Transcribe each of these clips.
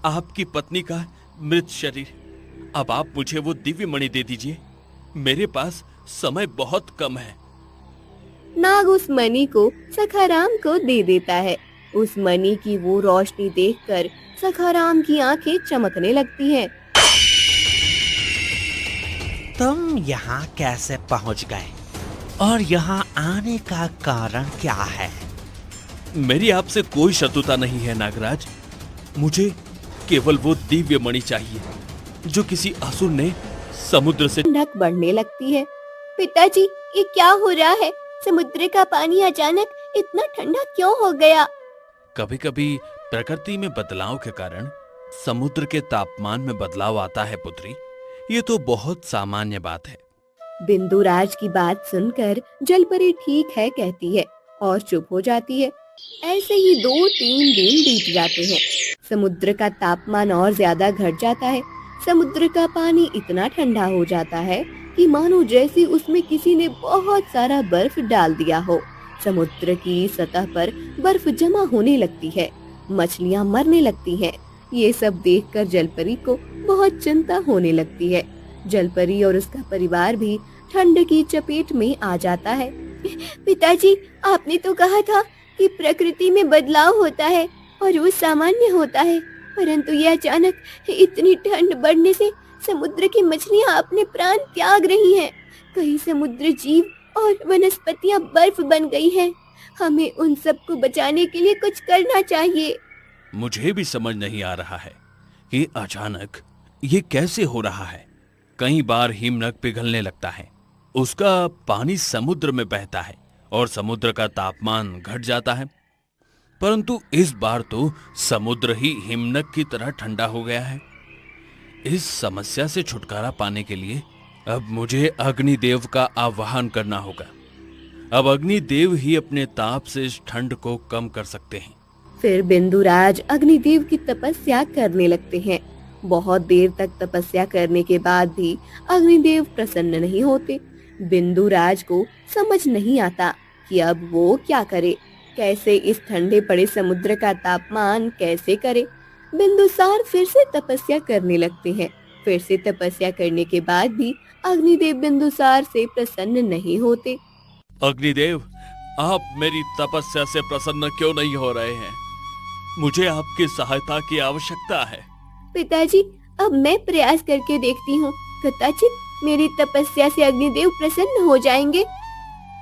आपकी पत्नी का मृत शरीर। अब आप मुझे वो दिव्य मणि दे दीजिए, मेरे पास समय बहुत कम है। नाग उस मणि को सखाराम को दे देता है। उस मणि की वो रोशनी देखकर सखाराम की आंखें चमकने लगती हैं। तुम यहाँ कैसे पहुँच गए और यहाँ आने का कारण क्या है? मेरी आपसे कोई शत्रुता नहीं है नागराज, मुझे केवल वो दिव्य मणि चाहिए जो किसी असुर ने समुद्र से। ठंडक बढ़ने लगती है। पिताजी, ये क्या हो रहा है? समुद्र का पानी अचानक इतना ठंडा क्यों हो गया? कभी कभी प्रकृति में बदलाव के कारण समुद्र के तापमान में बदलाव आता है पुत्री, ये तो बहुत सामान्य बात है। बिंदुराज की बात सुनकर जलपरी ठीक है कहती है और चुप हो जाती है। ऐसे ही 2-3 दिन बीत जाते हैं। समुद्र का तापमान और ज्यादा घट जाता है। समुद्र का पानी इतना ठंडा हो जाता है कि मानो जैसे उसमें किसी ने बहुत सारा बर्फ डाल दिया हो। समुद्र की सतह पर बर्फ जमा होने लगती है, मछलियां मरने लगती हैं। ये सब देखकर जलपरी को बहुत चिंता होने लगती है। जलपरी और उसका परिवार भी ठंड की चपेट में आ जाता है। पिताजी, आपने तो कहा था कि प्रकृति में बदलाव होता है और वो सामान्य होता है, परंतु ये अचानक इतनी ठंड बढ़ने से समुद्र की मछलियां अपने प्राण त्याग रही हैं। कई समुद्र जीव और वनस्पतियां बर्फ बन गई हैं। हमें उन सबको बचाने के लिए कुछ करना चाहिए। मुझे भी समझ नहीं आ रहा है कि अचानक ये कैसे हो रहा है। कई बार हिमनद पिघलने लगता है, उसका पानी समुद्र में बहता है और समुद्र का तापमान घट जाता है, परंतु इस बार तो समुद्र ही हिमनद की तरह ठंडा हो गया है। इस समस्या से छुटकारा पाने के लिए अब मुझे अग्निदेव का आह्वान करना होगा। अब अग्निदेव ही अपने ताप से इस ठंड को कम कर सकते हैं। फिर बिंदुराज अग्निदेव की तपस्या करने लगते हैं। बहुत देर तक तपस्या करने के बाद भी अग्निदेव प्रसन्न नहीं होते। बिंदुराज को समझ नहीं आता कि अब वो क्या करे, कैसे इस ठंडे पड़े समुद्र का तापमान कैसे करे। बिंदुसार फिर से तपस्या करने लगते हैं। फिर से तपस्या करने के बाद भी अग्निदेव बिंदुसार से प्रसन्न नहीं होते। अग्निदेव, आप मेरी तपस्या से प्रसन्न क्यों नहीं हो रहे हैं? मुझे आपकी सहायता की आवश्यकता है। पिताजी, अब मैं प्रयास करके देखती हूँ, कदाचित मेरी तपस्या से अग्निदेव प्रसन्न हो जाएंगे।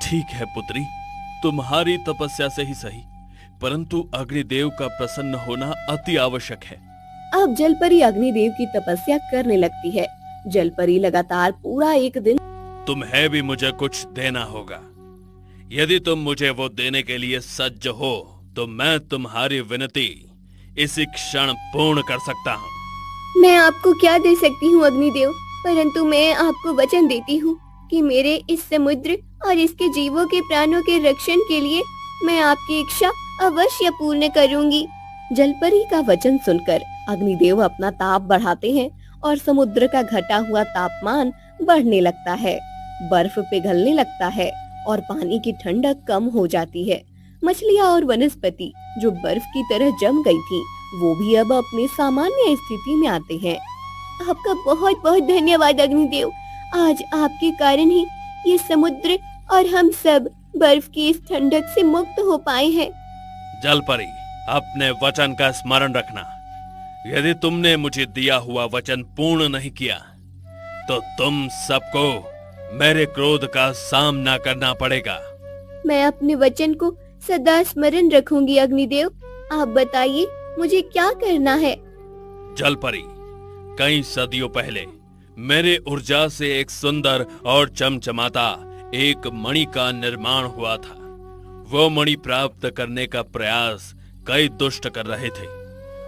ठीक है पुत्री, तुम्हारी तपस्या से ही सही, परंतु अग्निदेव का प्रसन्न होना अति आवश्यक है। अब जलपरी अग्निदेव की तपस्या करने लगती है। जलपरी लगातार पूरा एक दिन। तुम्हें भी मुझे कुछ देना होगा। यदि तुम मुझे वो देने के लिए सज्ज हो तो मैं तुम्हारी विनती इसी क्षण पूर्ण कर सकता हूँ। मैं आपको क्या दे सकती हूँ अग्निदेव, परंतु मैं आपको वचन देती हूँ कि मेरे इस समुद्र और इसके जीवों के प्राणों के रक्षण के लिए मैं आपकी इच्छा अवश्य पूर्ण करूंगी। जलपरी का वचन सुनकर अग्निदेव अपना ताप बढ़ाते हैं और समुद्र का घटा हुआ तापमान बढ़ने लगता है। बर्फ पिघलने लगता है और पानी की ठंडक कम हो जाती है। मछलियाँ और वनस्पति जो बर्फ की तरह जम गई थी, वो भी अब अपने सामान्य स्थिति में आते हैं। आपका बहुत बहुत धन्यवाद अग्निदेव। आज आपके कारण ही ये समुद्र और हम सब बर्फ की इस ठंडक से मुक्त हो पाए हैं। जलपरी, अपने वचन का स्मरण रखना। यदि तुमने मुझे दिया हुआ वचन पूर्ण नहीं किया तो तुम सबको मेरे क्रोध का सामना करना पड़ेगा। मैं अपने वचन को सदा स्मरण रखूंगी अग्निदेव। आप बताइए मुझे क्या करना है। जलपरी, कई सदियों पहले मेरे ऊर्जा से एक सुंदर और चमचमाता एक मणि का निर्माण हुआ था। वो मणि प्राप्त करने का प्रयास कई दुष्ट कर रहे थे।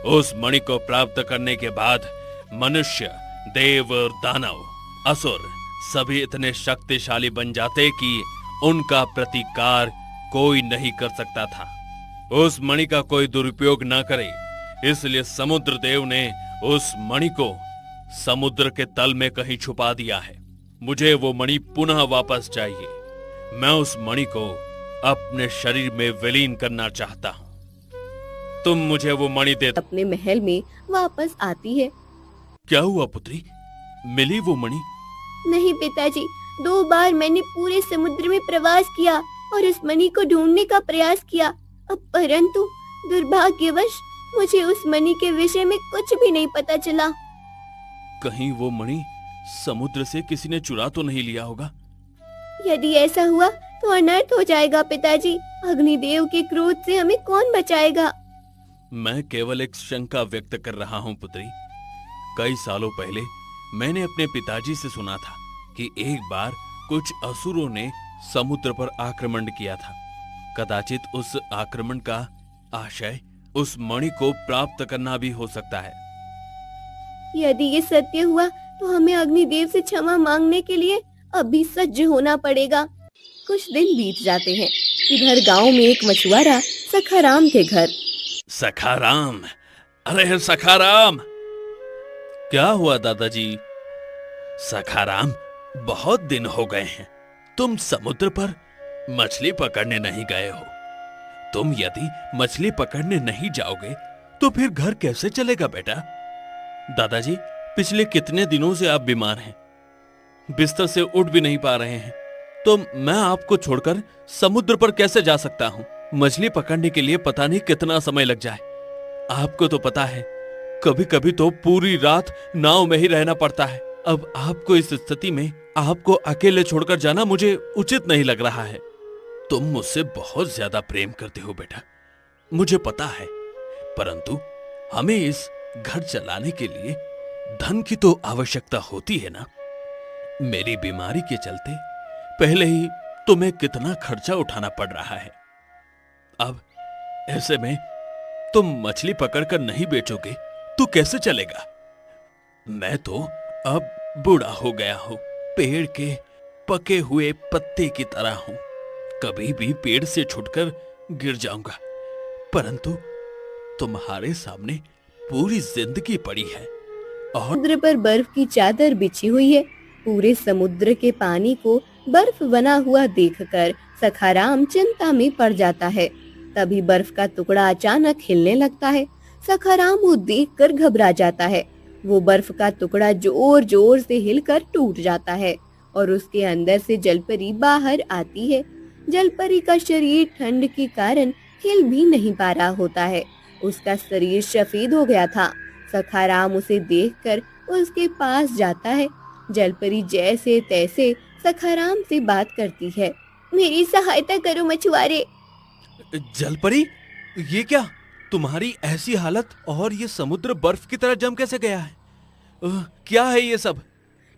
उस मणि को प्राप्त करने के बाद मनुष्य, देव और दानव, असुर सभी इतने शक्तिशाली बन जाते कि उनका प्रतिकार कोई नहीं कर सकता था। उस मणि का कोई दुरुपयोग न करे, इसलिए समुद्र देव ने उस मणि को समुद्र के तल में कहीं छुपा दिया है। मुझे वो मणि पुनः वापस चाहिए। मैं उस मणि को अपने शरीर में विलीन करना चाहता हूँ। तुम मुझे वो मणि दे दो। अपने महल में वापस आती है। क्या हुआ पुत्री, मिली वो मणि? नहीं पिताजी, 2 बार मैंने पूरे समुद्र में प्रवास किया और उस मणि को ढूंढने का प्रयास किया, अब परंतु दुर्भाग्यवश मुझे उस मणि के विषय में कुछ भी नहीं पता चला। कहीं वो मणि समुद्र से किसी ने चुरा तो नहीं लिया होगा? यदि ऐसा हुआ तो अनर्थ हो जाएगा पिताजी। अग्निदेव के क्रोध से हमें कौन बचाएगा? मैं केवल एक शंका व्यक्त कर रहा हूँ पुत्री। कई सालों पहले मैंने अपने पिताजी से सुना था कि एक बार कुछ असुरों ने समुद्र पर आक्रमण किया था। कदाचित उस आक्रमण का आशय उस मणि को प्राप्त करना भी हो सकता है। यदि ये सत्य हुआ तो हमें अग्निदेव से क्षमा मांगने के लिए अभी सज्ज होना पड़ेगा। कुछ दिन बीत जाते हैं। इधर गांव में एक मछुआरा सखाराम के घर। सखाराम, अरे सखाराम! क्या हुआ दादाजी? सखाराम, बहुत दिन हो गए हैं तुम समुद्र पर मछली पकड़ने नहीं गए हो। तुम यदि मछली पकड़ने नहीं जाओगे तो फिर घर कैसे चलेगा बेटा? दादाजी, पिछले कितने दिनों से आप बीमार हैं, बिस्तर से उठ भी नहीं पा रहे हैं, तो मैं आपको छोड़कर समुद्र पर कैसे जा सकता हूं? मछली पकड़ने के लिए पता नहीं कितना समय लग जाए। आपको तो पता है, कभी कभी तो पूरी रात नाव में ही रहना पड़ता है। अब आपको इस स्थिति में आपको अकेले छोड़कर जाना मुझे उचित नहीं लग रहा है। तुम मुझसे बहुत ज्यादा प्रेम करते हो बेटा, मुझे पता है, परंतु हमें इस घर चलाने के लिए धन की तो आवश्यकता होती है ना। मेरी बीमारी के चलते पहले ही तुम्हें कितना खर्चा उठाना पड़ रहा है। अब ऐसे में तुम मछली पकड़कर नहीं बेचोगे तो कैसे चलेगा? मैं तो अब बूढ़ा हो गया हूं, पेड़ के पके हुए पत्ते की तरह हूं, कभी भी पेड़ से छूटकर गिर जाऊंगा। परंतु तुम्हारे सामने पूरी जिंदगी पड़ी है और समुद्र पर बर्फ की चादर बिछी हुई है। पूरे समुद्र के पानी को बर्फ बना हुआ देखकर सखाराम चिंता में पड़ जाता है। तभी बर्फ का टुकड़ा अचानक हिलने लगता है। सखाराम वो देखकर घबरा जाता है। वो बर्फ का टुकड़ा जोर जोर से हिलकर टूट जाता है और उसके अंदर से जलपरी बाहर आती है। जलपरी का शरीर ठंड के कारण हिल भी नहीं पा रहा होता है। उसका शरीर सफेद हो गया था। सखाराम उसे देखकर उसके पास जाता है। जलपरी जैसे तैसे सखाराम से बात करती है। मेरी सहायता करो मछुआरे। जलपरी, ये क्या? तुम्हारी ऐसी हालत और ये समुद्र बर्फ की तरह जम कैसे गया है? क्या है ये सब?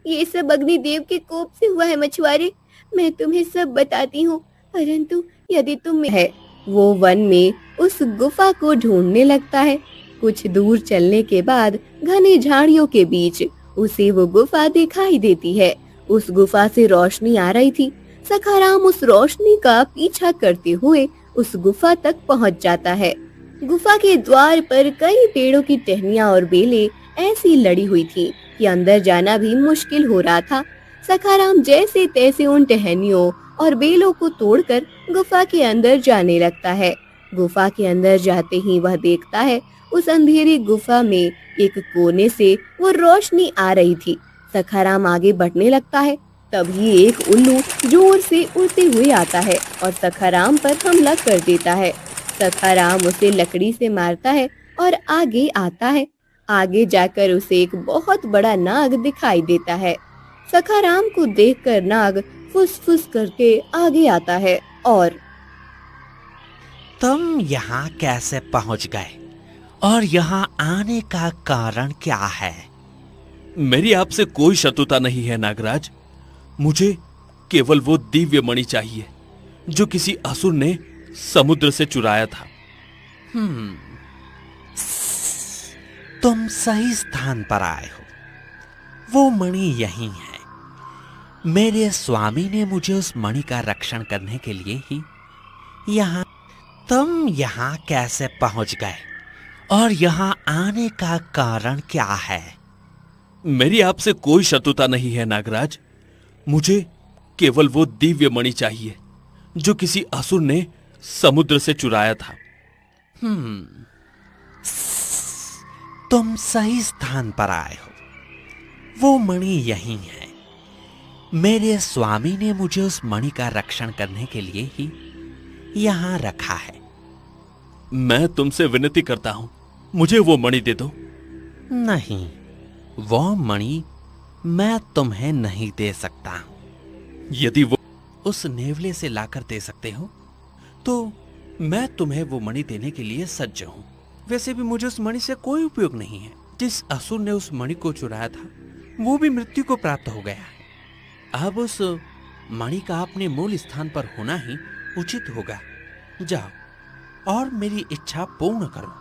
ये सब अग्निदेव के कोप से हुआ है मछुआरे। मैं तुम्हें सब बताती हूँ, परंतु यदि तुम है। वो वन में उस गुफा को ढूंढने लगता है। कुछ दूर चलने के बाद घने झाड़ियों के बीच उसे वो गुफा दिखाई देती है। उस गुफा से रोशनी आ रही थी। सखाराम उस रोशनी का पीछा करते हुए उस गुफा तक पहुंच जाता है। गुफा के द्वार पर कई पेड़ों की टहनियां और बेलें ऐसी लड़ी हुई थी कि अंदर जाना भी मुश्किल हो रहा था। सखाराम जैसे तैसे उन टहनियों और बेलों को तोड़कर गुफा के अंदर जाने लगता है। गुफा के अंदर जाते ही वह देखता है उस अंधेरी गुफा में एक कोने से वो रोशनी आ रही थी। सखाराम आगे बढ़ने लगता है। तभी एक उल्लू जोर से उड़ते हुए आता है और सखाराम पर हमला कर देता है। सखाराम उसे लकड़ी से मारता है और आगे आता है। आगे जाकर उसे एक बहुत बड़ा नाग दिखाई देता है। सखाराम को देखकर नाग फुसफुस करके आगे आता है और तुम यहाँ कैसे पहुँच गए और यहाँ आने का कारण क्या है? मेरी आपसे कोई शत्रुता नहीं है नागराज, मुझे केवल वो दिव्य मणि चाहिए जो किसी असुर ने समुद्र से चुराया था। तुम सही स्थान पर आए हो। वो मणि यही है। मेरे स्वामी ने मुझे उस मणि का रक्षण करने के लिए ही यहाँ। तुम यहाँ कैसे पहुंच गए और यहाँ आने का कारण क्या है? मेरी आपसे कोई शत्रुता नहीं है नागराज, मुझे केवल वो दिव्य मणि चाहिए जो किसी असुर ने समुद्र से चुराया था। तुम सही स्थान पर आए हो। वो मणि यहीं है। मेरे स्वामी ने मुझे उस मणि का रक्षण करने के लिए ही यहां रखा है। मैं तुमसे विनती करता हूं, मुझे वो मणि दे दो। नहीं, वो मणि मैं तुम्हें नहीं दे सकता हूं। यदि वो उस नेवले से लाकर दे सकते हो तो मैं तुम्हें वो मणि देने के लिए सज्ज हूं। वैसे भी मुझे उस मणि से कोई उपयोग नहीं है। जिस असुर ने उस मणि को चुराया था वो भी मृत्यु को प्राप्त हो गया है। अब उस मणि का अपने मूल स्थान पर होना ही उचित होगा। जाओ और मेरी इच्छा पूर्ण करो।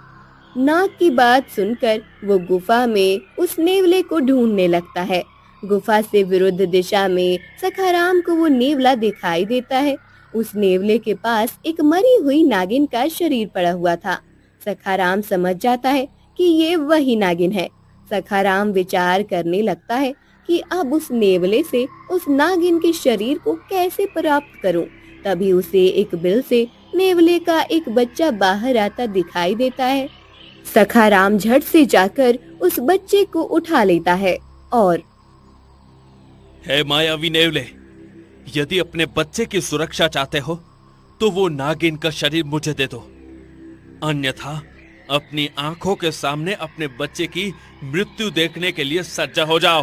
नाग की बात सुनकर वो गुफा में उस नेवले को ढूंढने लगता है। गुफा से विरुद्ध दिशा में सखाराम को वो नेवला दिखाई देता है। उस नेवले के पास एक मरी हुई नागिन का शरीर पड़ा हुआ था। सखाराम समझ जाता है कि ये वही नागिन है। सखाराम विचार करने लगता है कि अब उस नेवले से उस नागिन के शरीर को कैसे प्राप्त करूं। तभी उसे एक बिल से नेवले का एक बच्चा बाहर आता दिखाई देता है। सखाराम झट से जाकर उस बच्चे को उठा लेता है और हे मायावी नेवले, यदि अपने बच्चे की सुरक्षा चाहते हो तो वो नागिन का शरीर मुझे दे दो, अन्यथा अपनी आंखों के सामने अपने बच्चे की मृत्यु देखने के लिए सज्जा हो जाओ।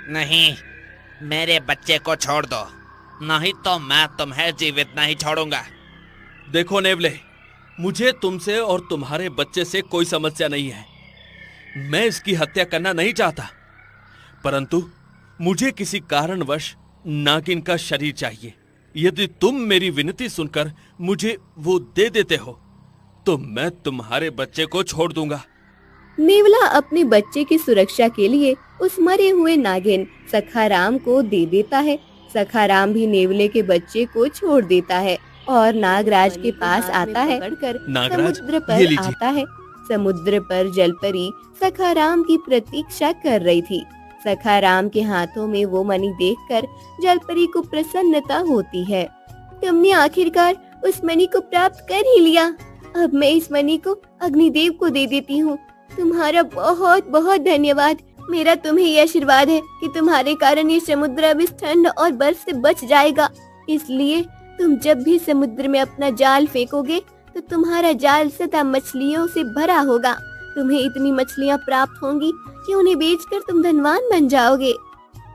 नहीं, मेरे बच्चे को छोड़ दो, नहीं तो मैं तुम्हें जीवित नहीं छोड़ूंगा। देखो नेवले, मुझे तुमसे और तुम्हारे बच्चे से कोई समस्या नहीं है। मैं इसकी हत्या करना नहीं चाहता, परंतु मुझे किसी कारणवश नागिन का शरीर चाहिए। यदि तुम मेरी विनती सुनकर मुझे वो दे देते हो तो मैं तुम्हारे बच्चे को छोड़ दूंगा। नेवला अपने बच्चे की सुरक्षा के लिए उस मरे हुए नागिन सखाराम को दे देता है। सखाराम भी नेवले के बच्चे को छोड़ देता है और नागराज के पास आता है। नागराज, समुद्र ये पर लीजिए। आता है। समुद्र पर जलपरी सखाराम की प्रतीक्षा कर रही थी। सखाराम के हाथों में वो मणि देखकर जलपरी को प्रसन्नता होती है। तुमने आखिरकार उस मणि को प्राप्त कर ही लिया। अब मैं इस मणि को अग्निदेव को दे देती हूँ। तुम्हारा बहुत बहुत धन्यवाद। मेरा तुम्हें यह आशीर्वाद है कि तुम्हारे कारण ये समुद्र अब इस ठंड और बर्फ से बच जाएगा। इसलिए तुम जब भी समुद्र में अपना जाल फेंकोगे तो तुम्हारा जाल सदा मछलियों से भरा होगा। तुम्हें इतनी मछलियाँ प्राप्त होंगी कि उन्हें बेचकर तुम धनवान बन जाओगे।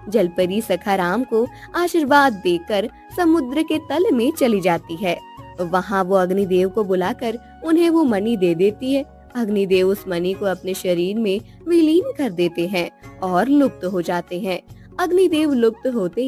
जलपरी सखाराम को आशीर्वाद देकर समुद्र के तल में चली जाती है। वहाँ वो अग्निदेव को बुलाकर उन्हें वो मणि दे देती है। अग्निदेव उस मणि को अपने शरीर में विलीन कर देते हैं और लुप्त हो जाते हैं। अग्निदेव लुप्त होते